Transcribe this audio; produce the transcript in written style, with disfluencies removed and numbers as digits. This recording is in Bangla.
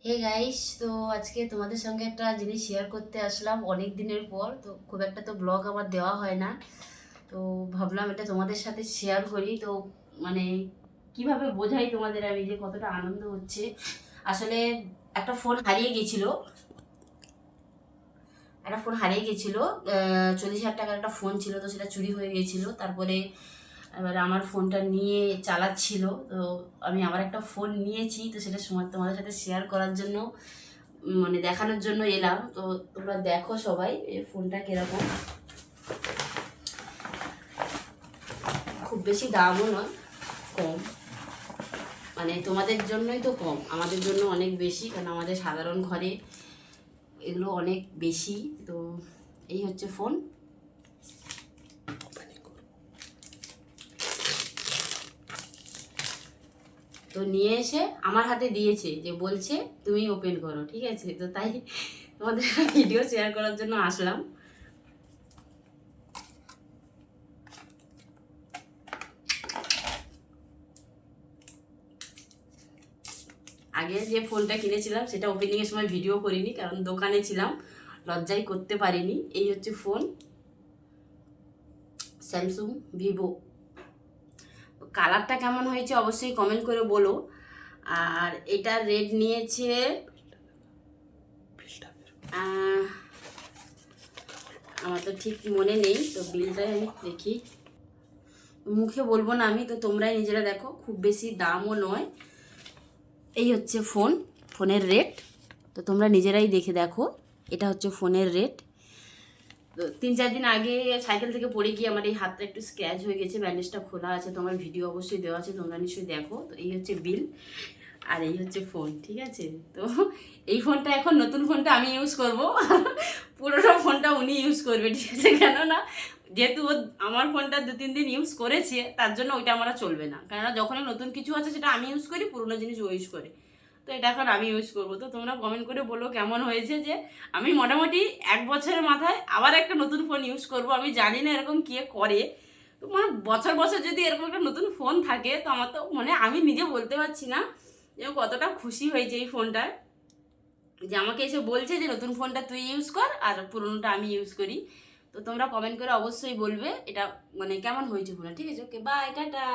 হে গাইস, তো আজকে তোমাদের সঙ্গে একটা জিনিস শেয়ার করতে আসলাম অনেক দিনের পর। তো খুব একটা তো ব্লগ আমার দেওয়া হয় না, তো ভাবলাম এটা তোমাদের সাথে শেয়ার করি। তো মানে কিভাবে বোঝাই তোমাদের আমি যে কতটা আনন্দ হচ্ছে। আসলে একটা ফোন হারিয়ে গেছিল, একটা ফোন হারিয়ে গেছিলো। 40,000 টাকার একটা ফোন ছিল, তো সেটা চুরি হয়ে গেছিল। তারপরে এবার আমার ফোনটা নিয়ে চালাচ্ছিল, তো আমি আবার একটা ফোন নিয়েছি, তো সেটা সময় তোমাদের সাথে শেয়ার করার জন্য মানে দেখানোর জন্য এলাম। তো তোমরা দেখো সবাই এই ফোনটা কিরকম। খুব বেশি দামও নয়, কম, মানে তোমাদের জন্যই তো কম, আমাদের জন্য অনেক বেশি, কারণ আমাদের সাধারণ ঘরে এগুলো অনেক বেশি। তো এই হচ্ছে ফোন। তো নিয়ে এসে আমার হাতে দিয়েছে, যে বলছে তুমি ওপেন করো, ঠিক আছে। তো তাই তোমাদের ভিডিও শেয়ার করার জন্য আসলাম। আগে যে ফোনটা কিনেছিলাম সেটা ওপেনিংয়ের সময় ভিডিও করিনি, কারণ দোকানে ছিলাম, লজ্জায় করতে পারিনি। এই হচ্ছে ফোন, স্যামসুং ভিভো। কালারটা কেমন হয়েছে অবশ্যই কমেন্ট করে বলো। আর এটার রেট নিয়েছে আমার তো ঠিক মনে নেই, তো বিলটাই আমি দেখি, মুখে বলবো না আমি, তো তোমরাই নিজেরা দেখো, খুব বেশি দামও নয়। এই হচ্ছে ফোন, ফোনের রেট তো তোমরা নিজেরাই দেখে দেখো। এটা হচ্ছে ফোনের রেট। তো 3-4 দিন আগে সাইকেল থেকে পড়ে গিয়ে আমার এই হাতটা একটু স্ক্র্যাচ হয়ে গেছে, ব্যান্ডেজটা খোলা আছে, তোমার ভিডিও অবশ্যই দেওয়া আছে, তোমরা নিশ্চয়ই দেখো। তো এই হচ্ছে বিল, আর এই হচ্ছে ফোন, ঠিক আছে। তো এই ফোনটা এখন নতুন ফোনটা আমি ইউজ করব, পুরোনো ফোনটা উনি ইউজ করবে, ঠিক আছে। কেননা যেহেতু ও আমার ফোনটা 2-3 দিন ইউজ করেছে, তার জন্য ওইটা আমার চলবে না। কেননা যখনই নতুন কিছু আছে সেটা আমি ইউজ করি, পুরোনো জিনিস ও ইউজ করে। তো এটা এখন আমি ইউজ করবো। তো তোমরা কমেন্ট করে বলো কেমন হয়েছে, যে আমি মোটামুটি 1 বছরের মাথায় আবার একটা নতুন ফোন ইউজ করব। আমি জানি না এরকম কে করে, তো মানে বছর বছর যদি এরকম একটা নতুন ফোন থাকে, তো আমার তো মানে আমি নিজে বলতে পারছি না যে কতটা খুশি হয়েছে এই ফোনটায়, যে আমাকে এসে বলছে যে নতুন ফোনটা তুই ইউজ কর আর পুরোনোটা আমি ইউজ করি। তো তোমরা কমেন্ট করে অবশ্যই বলবে এটা মানে কেমন হয়েছে ফোনটা, ঠিক আছে। ওকে, বাই, টাটা।